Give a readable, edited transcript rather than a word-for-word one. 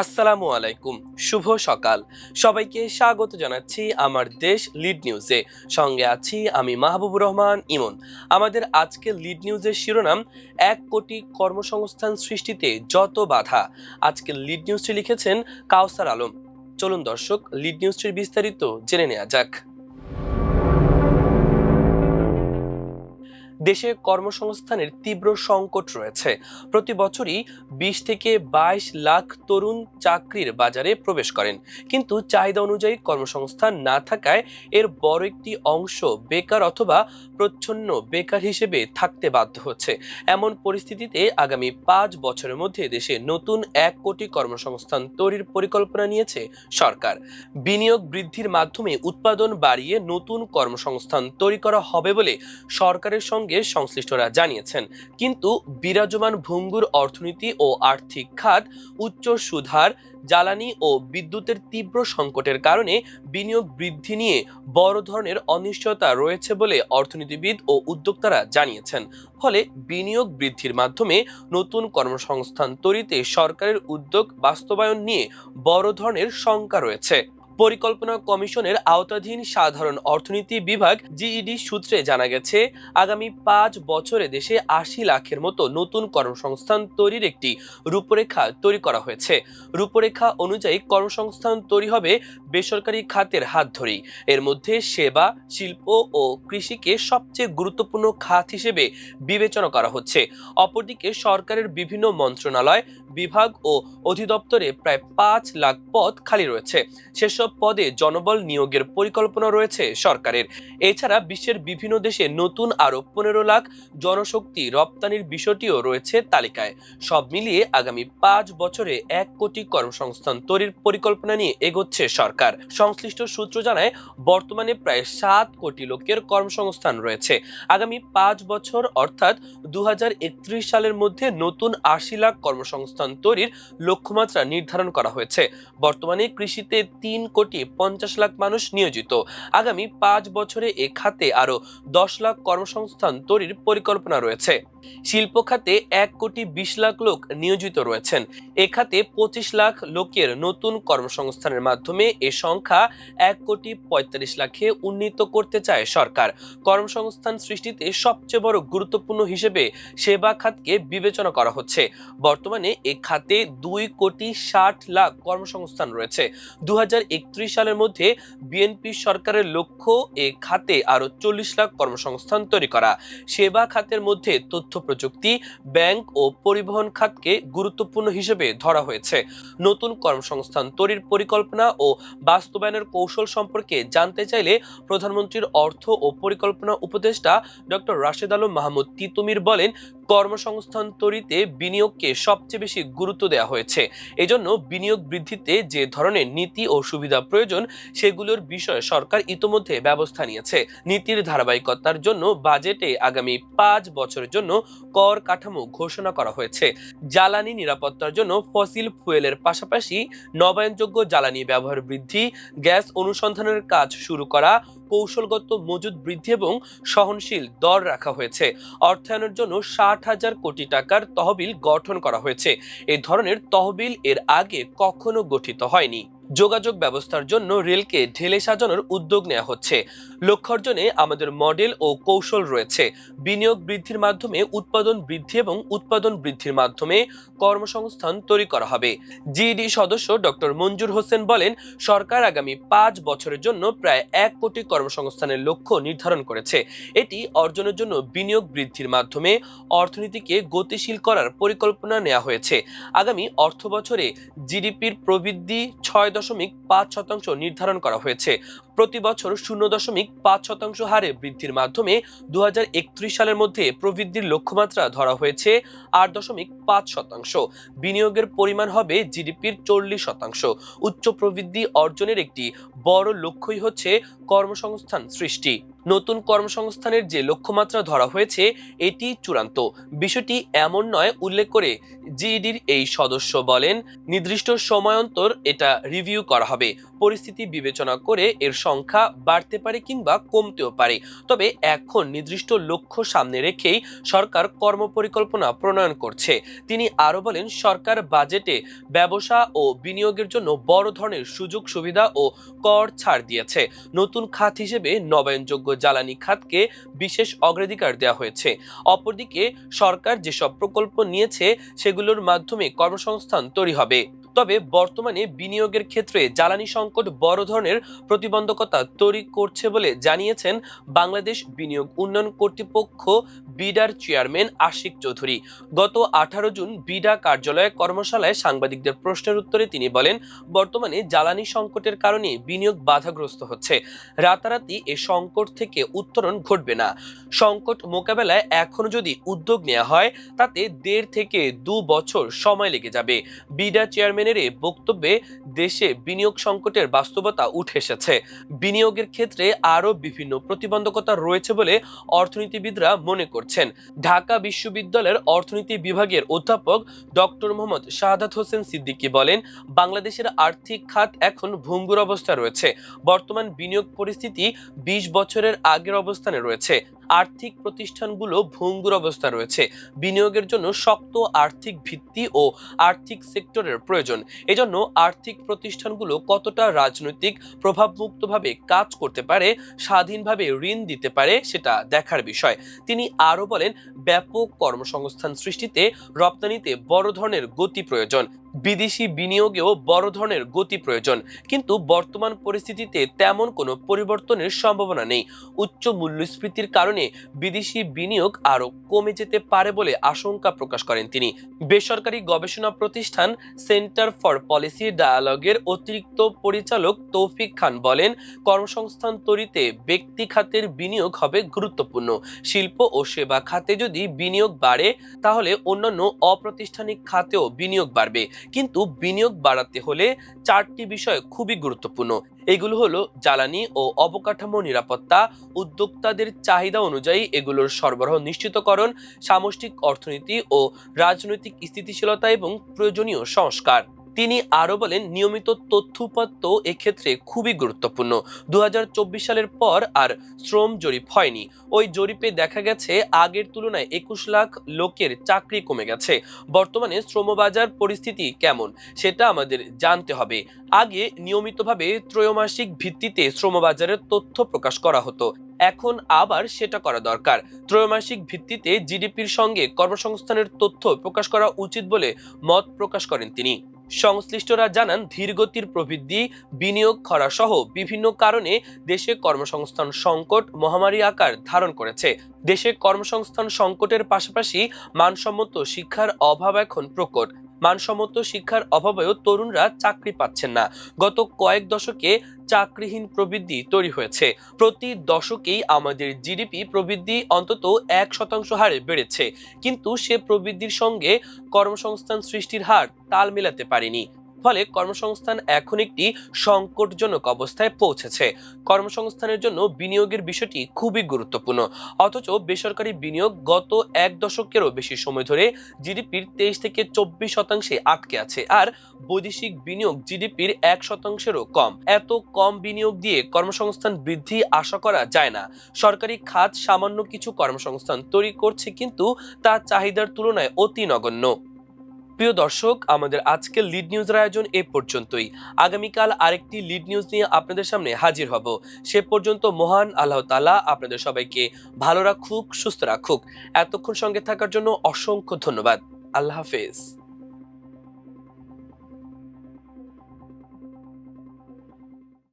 আসসালামু আলাইকুম, শুভ সকাল। সবাইকে স্বাগত জানাচ্ছি আমার দেশ লিড নিউজে। সঙ্গে আছি আমি মাহবুবুর রহমান ইমন। আমাদের আজকের লিড নিউজের শিরোনাম ১ কোটি কর্মসংস্থান সৃষ্টিতে যত বাধা। আজকের লিড নিউজটি লিখেছেন কাউসার আলম। চলুন দর্শক, লিড নিউজটির বিস্তারিত জেনে নেওয়া যাক। দেশে কর্মসংস্থানের তীব্র সংকট রয়েছে। প্রতি বছরই ২০ থেকে ২২ লাখ তরুণ চাকরির বাজারে প্রবেশ করেন, কিন্তু চাহিদা অনুযায়ী কর্মসংস্থান না থাকায় এর বড় একটি অংশ বেকার অথবা প্রচ্ছন্ন বেকার হিসেবে থাকতে বাধ্য হচ্ছে। এমন পরিস্থিতিতে আগামী ৫ বছরের মধ্যে দেশে নতুন ১ কোটি কর্মসংস্থান তৈরির পরিকল্পনা নিয়েছে সরকার। বিনিয়োগ বৃদ্ধির মাধ্যমে উৎপাদন বাড়িয়ে নতুন কর্মসংস্থান তৈরি করা হবে বলে সরকারের সঙ্গে সংশ্লিষ্টরা জানিয়েছেন। কিন্তু বিরাজমান ভঙ্গুর অর্থনীতি ও আর্থিক খাত, উচ্চ সুদহার, জ্বালানি ও বিদ্যুতের তীব্র সংকটের কারণে বিনিয়োগ বৃদ্ধি নিয়ে বড় ধরনের অনিশ্চয়তা রয়েছে বলে অর্থনীতিবিদ ও উদ্যোক্তারা জানিয়েছেন। ফলে বিনিয়োগ বৃদ্ধির মাধ্যমে নতুন কর্মসংস্থান তৈরিতে সরকারের উদ্যোগ বাস্তবায়ন নিয়ে বড় ধরনের শঙ্কা রয়েছে। পরিকল্পনা কমিশনের আওতাধীন সাধারণ অর্থনীতি বিভাগ জিইডি সূত্রে জানা গেছে, আগামী ৫ বছরে দেশে ৮০ লাখের মতো নতুন কর্মসংস্থান তৈরির একটি রূপরেখা তৈরি করা হয়েছে। রূপরেখা অনুযায়ী কর্মসংস্থান তৈরি হবে বেসরকারি খাতের হাত ধরেই। এর মধ্যে সেবা, শিল্প ও কৃষিকে সবচেয়ে গুরুত্বপূর্ণ খাত হিসেবে বিবেচনা করা হচ্ছে। অপরদিকে সরকারের বিভিন্ন মন্ত্রণালয়, বিভাগ ও অধিদপ্তরে প্রায় ৫ লাখ পদ খালি রয়েছে। সেসব পদে জনবল নিয়োগের পরিকল্পনা রয়েছে সরকারের। এছাড়া বিশ্বের বিভিন্ন দেশে নতুন আরো ১৫ লাখ জনশক্তি রপ্তানির বিষয়টিও রয়েছে তালিকায়। সব মিলিয়ে আগামী ৫ বছরে ১ কোটি কর্মসংস্থান তৈরির পরিকল্পনা নিয়ে এগোচ্ছে সরকার। সংশ্লিষ্ট সূত্র জানায়, বর্তমানে প্রায় ৭ কোটি লোকের কর্মসংস্থান রয়েছে। আগামী ৫ বছর অর্থাৎ ২০৩১ সালের মধ্যে নতুন ৮০ লাখ কর্মসংস্থান তৈরির লক্ষ্যমাত্রা নির্ধারণ করা হয়েছে। বর্তমানে কৃষিতে ৩,৫০,০০,০০০ মানুষ নিয়োজিত। আগামী ৫ বছরে এ খাতে আরো ১০ লাখ কর্মসংস্থান তৈরির পরিকল্পনা রয়েছে। শিল্প খাতে ১,২০,০০,০০০ লোক নিয়োজিত রয়েছেন। এ খাতে ২৫ লাখ লোকের নতুন কর্মসংস্থানের মাধ্যমে এ সংখ্যা ১,৪৫,০০,০০০-এ উন্নীত করতে চায় সরকার। কর্মসংস্থান সৃষ্টিতে সবচেয়ে বড় গুরুত্বপূর্ণ হিসেবে সেবা খাতকে বিবেচনা করা হচ্ছে। বর্তমানে এ খাতে ২,৬০,০০,০০০ কর্মসংস্থান রয়েছে। ২০৩১ সালের মধ্যে বিএনপি সরকারের লক্ষ্য এ খাতে আরো ৪০ লাখ কর্মসংস্থান তৈরি করা। সেবা খাতের মধ্যে তথ্য প্রযুক্তি, ব্যাংক ও পরিবহন খাতকে গুরুত্বপূর্ণ হিসেবে ধরা হয়েছে। নতুন কর্মসংস্থান তৈরির পরিকল্পনা ও বাস্তবায়নের কৌশল সম্পর্কে জানতে চাইলে প্রধানমন্ত্রীর অর্থ ও পরিকল্পনা উপদেষ্টা ডক্টর রাশেদ আলম মাহমুদ তিতুমির বলেন, কর্মসংস্থান তৈরিতে বিনিয়োগকে সবচেয়ে বেশি গুরুত্ব দেওয়া হয়েছে। এজন্য বিনিয়োগ বৃদ্ধিতে যে ধরনের নীতি ও সুবিধা প্রয়োজন সেগুলোর বিষয়ে সরকার ইতোমধ্যে ব্যবস্থা নিয়েছে। নীতির ধারাবাহিকতার জন্য বাজেটে আগামী ৫ বছরের জন্য কর কাঠামো ঘোষণা করা হয়েছে। জ্বালানি নিরাপত্তার জন্য ফসিল ফুয়েলের পাশাপাশি নবায়নযোগ্য জ্বালানি ব্যবহার বৃদ্ধি, গ্যাস অনুসন্ধানের কাজ শুরু করা, কৌশলগত মজুদ বৃদ্ধি এবং সহনশীল দর রাখা হয়েছে। অর্থায়নের জন্য ৬০,০০০ কোটি টাকার তহবিল গঠন করা হয়েছে। এই ধরনের তহবিল এর আগে কখনো গঠিত হয়নি। যোগাযোগ ব্যবস্থার জন্য রেলকে ঢেলে সাজানোর উদ্যোগ নেওয়া হচ্ছে। লক্ষ্য অর্জনে আমাদের মডেল ও কৌশল রয়েছে। বিনিয়োগ বৃদ্ধির মাধ্যমে উৎপাদন বৃদ্ধি এবং উৎপাদন বৃদ্ধির মাধ্যমে কর্মসংস্থান তৈরি করা হবে। জিইডি সদস্য ডক্টর মঞ্জুর হোসেন বলেন, সরকার আগামী ৫ বছরের জন্য প্রায় ১ কোটি কর্মসংস্থানের লক্ষ্য নির্ধারণ করেছে। এটি অর্জনের জন্য বিনিয়োগ বৃদ্ধির মাধ্যমে অর্থনীতিকে গতিশীল করার পরিকল্পনা নেওয়া হয়েছে। আগামী অর্থ বছরে জিডিপির প্রবৃদ্ধি ৬.৫% নির্ধারণ করা হয়েছে। প্রতি বছর ০.৫% হারে বৃদ্ধির মাধ্যমে ২০৩১ সালের মধ্যে প্রবৃদ্ধির লক্ষ্যমাত্রা ধরা হয়েছে ৮.৫%। বিনিয়োগের পরিমাণ হবে জিডিপির ৪০%। উচ্চ প্রবৃদ্ধি অর্জনের একটি বড় লক্ষ্যই হচ্ছে কর্মসংস্থান সৃষ্টি। নতুন কর্মসংস্থানের যে লক্ষ্যমাত্রা ধরা হয়েছে এটি চূড়ান্ত। বিষয়টি এমন নয় উল্লেখ করে জিইডির এই সদস্য বলেন, নির্দিষ্ট সময়ান্তর এটা রিভিউ করা হবে। পরিস্থিতি বিবেচনা করে এর সংখ্যা বাড়তে পারে কিংবা কমতেও পারে। তবে এখন নির্দিষ্ট লক্ষ্য সামনে রেখেই সরকার কর্মপরিকল্পনা প্রণয়ন করছে। তিনি আরো বলেন, সরকার বাজেটে ব্যবসা ও বিনিয়োগের জন্য বড় ধরনের সুযোগ সুবিধা ও কর ছাড় দিয়েছে। নতুন খাত হিসেবে নবায়নযোগ্য জ্বালানি খাতকে বিশেষ অগ্রাধিকার দেওয়া হয়েছে। অপরদিকে সরকার যেসব প্রকল্প নিয়েছে সেগুলোর মাধ্যমে কর্মসংস্থান তৈরি হবে। তবে বর্তমানে বিনিয়োগের ক্ষেত্রে জ্বালানি সংকট বড় ধরনের প্রতিবন্ধকতা তৈরি করছে বলে জানিয়েছেন বাংলাদেশ বিনিয়োগ উন্নয়ন কর্তৃপক্ষ বিডার চেয়ারম্যান আশিক চৌধুরী। গত 18 জুন বিডা কার্যালয়ে কর্মশালায় সাংবাদিকদের প্রশ্নের উত্তরে তিনি বলেন, বর্তমানে জ্বালানি সংকটের কারণে বিনিয়োগ বাধাগ্রস্ত হচ্ছে। রাতারাতি এ সংকট থেকে উত্তরণ ঘটবে না। সংকট মোকাবেলায় এখনো যদি উদ্যোগ নেওয়া হয় তাতে 1.5 থেকে 2 বছর সময় লেগে যাবে। বিডা চেয়ারম্যানের বক্তব্যে দেশে বিনিয়োগ সংকটের বাস্তবতা উঠে এসেছে। বিনিয়োগের ক্ষেত্রে আরো বিভিন্ন প্রতিবন্ধকতা রয়েছে বলে অর্থনীতিবিদরা মনে করছেন। ঢাকা বিশ্ববিদ্যালয়ের অর্থনীতি বিভাগের অধ্যাপক ডক্টর মোহাম্মদ শাহাদাত হোসেন সিদ্দিকী বলেন, বাংলাদেশের আর্থিক খাত এখন ভঙ্গুর অবস্থায় রয়েছে। বর্তমান বিনিয়োগ পরিস্থিতি 20 বছরের আগের অবস্থানে রয়েছে। আর্থিক প্রতিষ্ঠানগুলো ভঙ্গুর অবস্থা রয়েছে। বিনিয়োগের জন্য শক্ত আর্থিক ভিত্তি ও আর্থিক সেক্টরের প্রয়োজন। এজন্য আর্থিক প্রতিষ্ঠানগুলো কতটা রাজনৈতিক প্রভাবমুক্তভাবে কাজ করতে পারে, স্বাধীনভাবে ঋণ দিতে পারে, সেটা দেখার বিষয়। তিনি আরো বলেন, ব্যাপক কর্মসংস্থান সৃষ্টিতে রপ্তানিতে বড় ধরনের গতি প্রয়োজন। বিদেশি বিনিয়োগেও বড় ধরনের গতি প্রয়োজন। কিন্তু বর্তমান পরিস্থিতিতে তেমন কোনো পরিবর্তনের সম্ভাবনা নেই। উচ্চ মূল্যস্ফীতির কারণে বিদেশি বিনিয়োগ আরো কমে যেতে পারে বলে আশঙ্কা প্রকাশ করেন তিনি। বেসরকারি গবেষণা প্রতিষ্ঠান সেন্টার ফর পলিসি ডায়ালগের অতিরিক্ত পরিচালক তৌফিক খান বলেন, কর্মসংস্থান তৈরিতে ব্যক্তি খাতের বিনিয়োগ হবে গুরুত্বপূর্ণ। শিল্প ও সেবা খাতে যদি বিনিয়োগ বাড়ে তাহলে অন্যান্য অপ্রাতিষ্ঠানিক খাতেও বিনিয়োগ বাড়বে। কিন্তু বিনিয়োগ বাড়াতে হলে 4টি বিষয় খুবই গুরুত্বপূর্ণ। এগুলো হলো জ্বালানি ও অবকাঠামো নিরাপত্তা, উদ্যোক্তাদের চাহিদা অনুযায়ী এগুলোর সরবরাহ নিশ্চিতকরণ, সামষ্টিক অর্থনীতি ও রাজনৈতিক স্থিতিশীলতা এবং প্রয়োজনীয় সংস্কার। তিনি আরো বলেন, নিয়মিত তথ্য উপাত্ত এক্ষেত্রে খুবই গুরুত্বপূর্ণ। 2024 সালের পর আর শ্রম জরিপ হয়নি। ওই জরিপে দেখা গেছে আগের তুলনায় 21 লাখ লোকের চাকরি কমে গেছে। বর্তমানে শ্রমবাজার পরিস্থিতি কেমন সেটা আমাদের জানতে হবে। আগে নিয়মিতভাবে ত্রৈমাসিক ভিত্তিতে শ্রমবাজারের তথ্য প্রকাশ করা হতো, এখন আবার সেটা করা দরকার। ত্রৈমাসিক ভিত্তিতে জিডিপির সঙ্গে কর্মসংস্থানের তথ্য প্রকাশ করা উচিত বলে মত প্রকাশ করেন তিনি। সংশ্লিষ্টরা জানান, ধীরগতির প্রবৃদ্ধি, বিনিয়োগ খরা সহ বিভিন্ন কারণে দেশে কর্মসংস্থান সংকট মহামারী আকার ধারণ করেছে। দেশে কর্মসংস্থান সংকটের পাশাপাশি মানসম্মত শিক্ষার অভাব এখন প্রকট। মানসম্মত শিক্ষার অভাবেও তরুণরা চাকরি পাচ্ছেন না। গত কয়েক দশকে চাকরিহীন প্রবৃদ্ধি তৈরি হয়েছে। প্রতি দশকেই আমাদের জিডিপি প্রবৃদ্ধি অন্তত 1% হারে বেড়েছে, কিন্তু সে প্রবৃদ্ধির সঙ্গে কর্মসংস্থান সৃষ্টির হার তাল মেলাতে পারেনি। ফলে কর্মসংস্থান এখন একটি সংকটজনক অবস্থায় পৌঁছেছে। কর্মসংস্থানের জন্য বিনিয়োগের বিষয়টি খুবই গুরুত্বপূর্ণ। অথচ বেসরকারি বিনিয়োগ গত 1 দশকেরও বেশি সময় ধরে জিডিপির 23 থেকে 24% আটকে আছে, আর বৈদেশিক বিনিয়োগ জিডিপির 1%-এরও কম। এত কম বিনিয়োগ দিয়ে কর্মসংস্থান বৃদ্ধি আশা করা যায় না। সরকারি খাত সামান্য কিছু কর্মসংস্থান তৈরি করছে, কিন্তু তা চাহিদার তুলনায় অতি নগণ্য। প্রিয় দর্শক, আমাদের আজকের লিড নিউজের আয়োজন এ পর্যন্তই। আগামীকাল আরেকটি লিড নিউজ নিয়ে আপনাদের সামনে হাজির হব। সে পর্যন্ত মহান আল্লাহ তাআলা আপনাদের সবাইকে ভালো রাখুক, সুস্থ রাখুক। এতক্ষণ সঙ্গে থাকার জন্য অসংখ্য ধন্যবাদ। আল্লাহ হাফেজ।